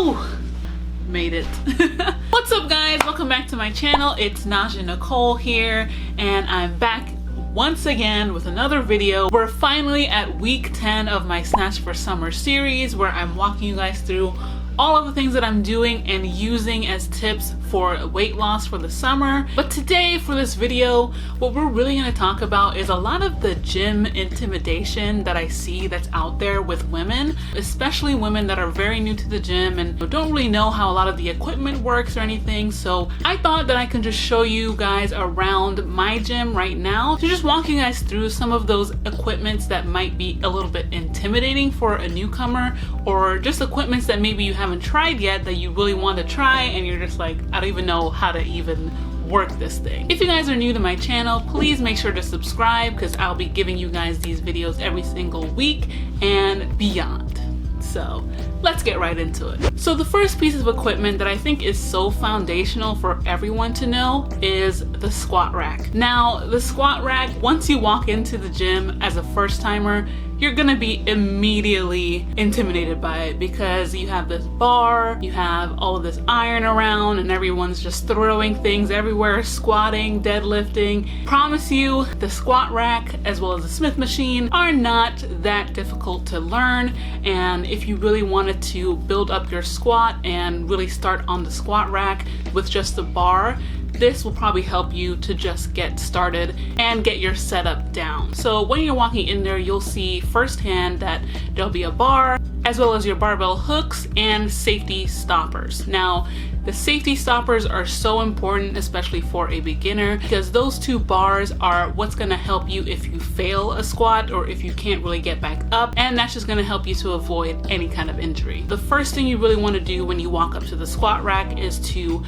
Whew, made it. What's up guys, welcome back to my channel. It's Naja Nicole here, and I'm back once again with another video. We're finally at week 10 of my Snatched for Summer series, where I'm walking you guys through all of the things that I'm doing and using as tips for weight loss for the summer. But today for this video, what we're really going to talk about is a lot of the gym intimidation that I see that's out there with women, especially women that are very new to the gym and don't really know how a lot of the equipment works or anything. So I thought that I can just show you guys around my gym right now to just walk you guys through some of those equipments that might be a little bit intimidating for a newcomer, or just equipments that maybe you haven't tried yet that you really want to try and you're just like, I don't even know how to even work this thing. If you guys are new to my channel, please make sure to subscribe, because I'll be giving you guys these videos every single week and beyond. So let's get right into it. So the first piece of equipment that I think is so foundational for everyone to know is the squat rack. Now, the squat rack, once you walk into the gym as a first timer, you're gonna be immediately intimidated by it, because you have this bar, you have all of this iron around, and everyone's just throwing things everywhere, squatting, deadlifting. Promise you, the squat rack as well as the Smith machine are not that difficult to learn, and if you really wanted to build up your squat and really start on the squat rack with just the bar, this will probably help you to just get started and get your setup down. So when you're walking in there, you'll see firsthand that there'll be a bar, as well as your barbell hooks and safety stoppers. Now, the safety stoppers are so important, especially for a beginner, because those two bars are what's gonna help you if you fail a squat or if you can't really get back up, and that's just gonna help you to avoid any kind of injury. The first thing you really wanna do when you walk up to the squat rack is to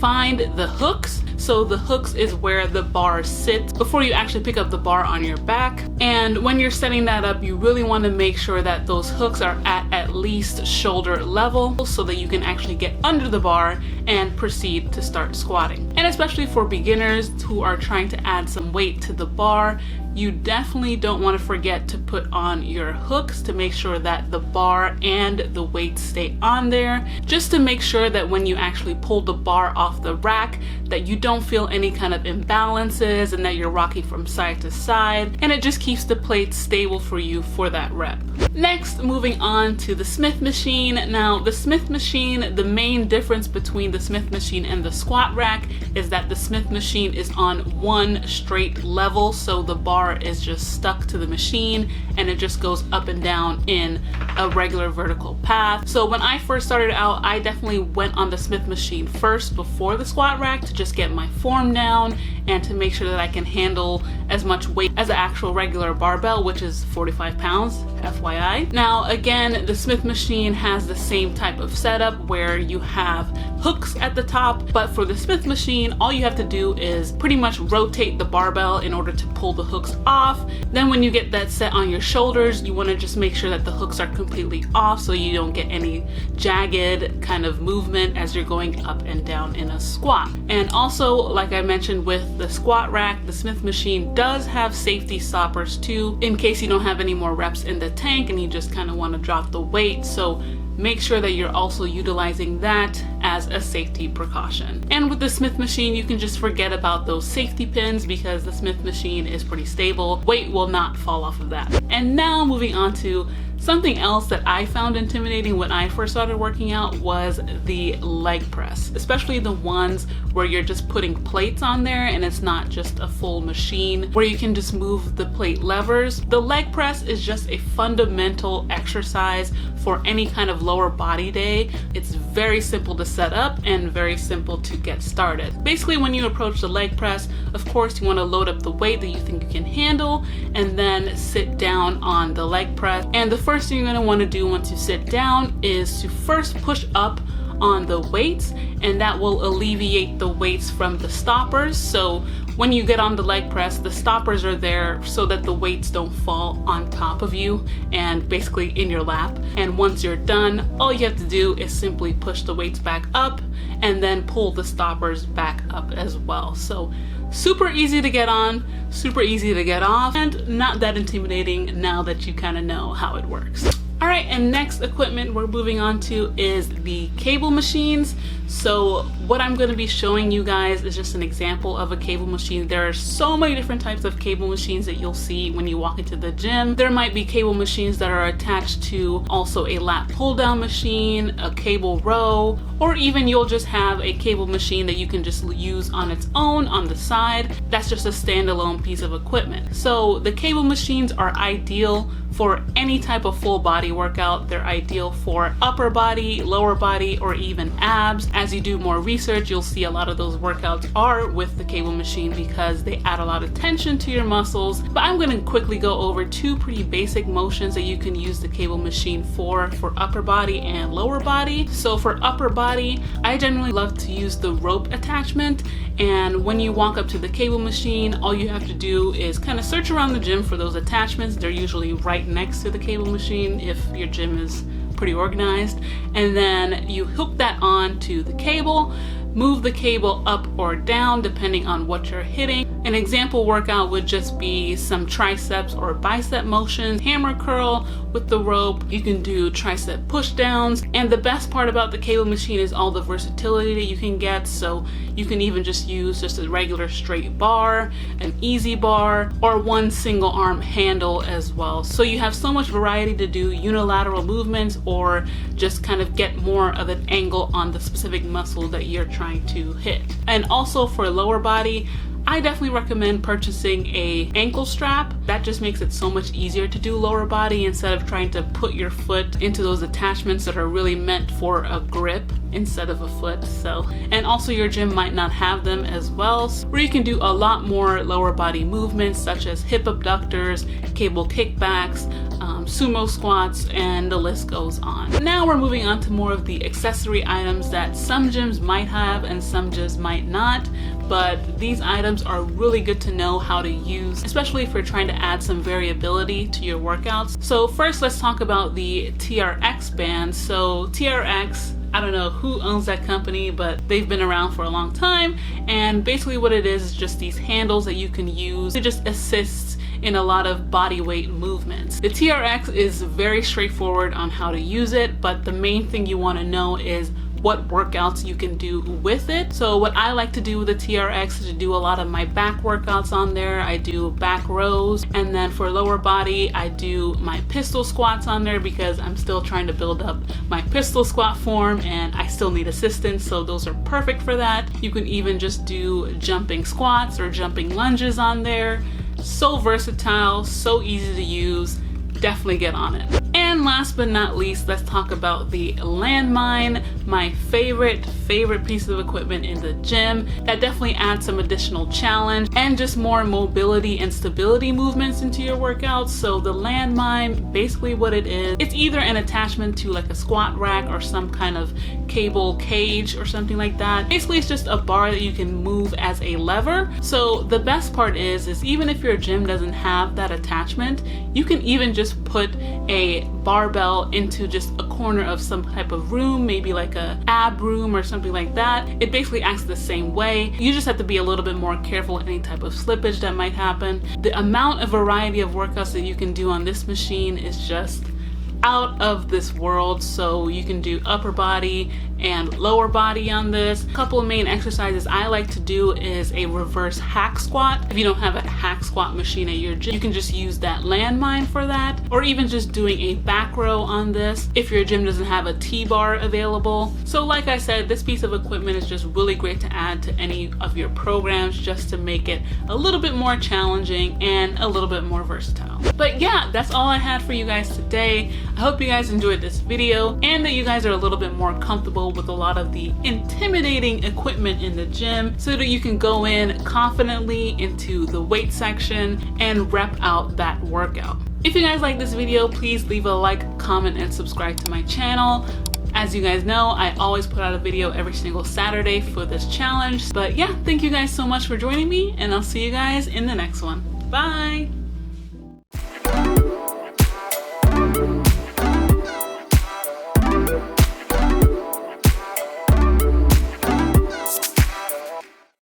find the hooks. So the hooks is where the bar sits before you actually pick up the bar on your back. And when you're setting that up, you really want to make sure that those hooks are at least shoulder level, so that you can actually get under the bar and proceed to start squatting. And especially for beginners who are trying to add some weight to the bar, you definitely don't want to forget to put on your hooks to make sure that the bar and the weight stay on there, just to make sure that when you actually pull the bar off the rack, that you don't feel any kind of imbalances and that you're rocking from side to side, and it just keeps the plate stable for you for that rep. Next, moving on to the Smith machine. Now, the Smith machine, the main difference between the Smith machine and the squat rack is that the Smith machine is on one straight level, so the bar is just stuck to the machine and it just goes up and down in a regular vertical path. So when I first started out, I definitely went on the Smith machine first before the squat rack to just get my form down and to make sure that I can handle as much weight as an actual regular barbell, which is 45 pounds, FYI. Now again, the Smith machine has the same type of setup where you have hooks at the top, but for the Smith machine, all you have to do is pretty much rotate the barbell in order to pull the hooks off. Then when you get that set on your shoulders, you want to just make sure that the hooks are completely off so you don't get any jagged kind of movement as you're going up and down in a squat. And also, like I mentioned with the squat rack, the Smith machine does have safety stoppers too, in case you don't have any more reps in the tank and you just kind of want to drop the weight. So make sure that you're also utilizing that as a safety precaution. And with the Smith machine, you can just forget about those safety pins, because the Smith machine is pretty stable. Weight will not fall off of that. And now moving on to something else that I found intimidating when I first started working out was the leg press, especially the ones where you're just putting plates on there and it's not just a full machine where you can just move the plate levers. The leg press is just a fundamental exercise for any kind of lower body day. It's very simple to set up and very simple to get started. Basically, when you approach the leg press, of course, you want to load up the weight that you think you can handle and then sit down on the leg press. And the first thing you're going to want to do once you sit down is to first push up on the weights, and that will alleviate the weights from the stoppers. So when you get on the leg press, the stoppers are there so that the weights don't fall on top of you and basically in your lap. And once you're done, all you have to do is simply push the weights back up and then pull the stoppers back up as well. So super easy to get on, super easy to get off, and not that intimidating now that you kind of know how it works. All right, and next equipment we're moving on to is the cable machines. So what I'm going to be showing you guys is just an example of a cable machine. There are so many different types of cable machines that you'll see when you walk into the gym. There might be cable machines that are attached to also a lat pull down machine, a cable row, or even you'll just have a cable machine that you can just use on its own on the side. That's just a standalone piece of equipment. So the cable machines are ideal for any type of full body workout. They're ideal for upper body, lower body, or even abs. As you do more research, you'll see a lot of those workouts are with the cable machine because they add a lot of tension to your muscles. But I'm going to quickly go over two pretty basic motions that you can use the cable machine for upper body and lower body. So for upper body, I generally love to use the rope attachment. And when you walk up to the cable machine, all you have to do is kind of search around the gym for those attachments. They're usually right next to the cable machine if your gym is pretty organized. And then you hook that on to the cable, move the cable up or down depending on what you're hitting. An example workout would just be some triceps or bicep motions, hammer curl with the rope. You can do tricep push downs. And the best part about the cable machine is all the versatility that you can get. So you can even just use just a regular straight bar, an easy bar, or one single arm handle as well. So you have so much variety to do unilateral movements or just kind of get more of an angle on the specific muscle that you're trying to hit. And also for lower body, I definitely recommend purchasing a ankle strap. That just makes it so much easier to do lower body instead of trying to put your foot into those attachments that are really meant for a grip instead of a foot. So, and also your gym might not have them as well, where you can do a lot more lower body movements such as hip abductors, cable kickbacks, sumo squats, and the list goes on. Now we're moving on to more of the accessory items that some gyms might have and some gyms might not, but these items are really good to know how to use, especially if you're trying to add some variability to your workouts. So first, let's talk about the TRX Band. So TRX, I don't know who owns that company, but they've been around for a long time. And basically what it is just these handles that you can use to just assist in a lot of body weight movements. The TRX is very straightforward on how to use it, but the main thing you want to know is what workouts you can do with it. So what I like to do with the TRX is to do a lot of my back workouts on there. I do back rows, and then for lower body I do my pistol squats on there because I'm still trying to build up my pistol squat form and I still need assistance, so those are perfect for that. You can even just do jumping squats or jumping lunges on there. So versatile, so easy to use. Definitely get on it. And last but not least, let's talk about the Landmine, my favorite piece of equipment in the gym that definitely adds some additional challenge and just more mobility and stability movements into your workouts. So the Landmine, basically what it is, it's either an attachment to like a squat rack or some kind of cable cage or something like that. Basically it's just a bar that you can move as a lever. So the best part is even if your gym doesn't have that attachment, you can even just put a barbell into just a corner of some type of room, maybe like a ab room or something like that. It basically acts the same way. You just have to be a little bit more careful with any type of slippage that might happen. The amount of variety of workouts that you can do on this machine is just out of this world. So you can do upper body and lower body on this. A couple of main exercises I like to do is a reverse hack squat. If you don't have a hack squat machine at your gym, you can just use that Landmine for that, or even just doing a back row on this if your gym doesn't have a T-bar available. So like I said, this piece of equipment is just really great to add to any of your programs just to make it a little bit more challenging and a little bit more versatile. But yeah, that's all I had for you guys today. I hope you guys enjoyed this video and that you guys are a little bit more comfortable with a lot of the intimidating equipment in the gym so that you can go in confidently into the weight section and rep out that workout. If you guys like this video, please leave a like, comment, and subscribe to my channel. As you guys know, I always put out a video every single Saturday for this challenge. But yeah, thank you guys so much for joining me, and I'll see you guys in the next one. Bye!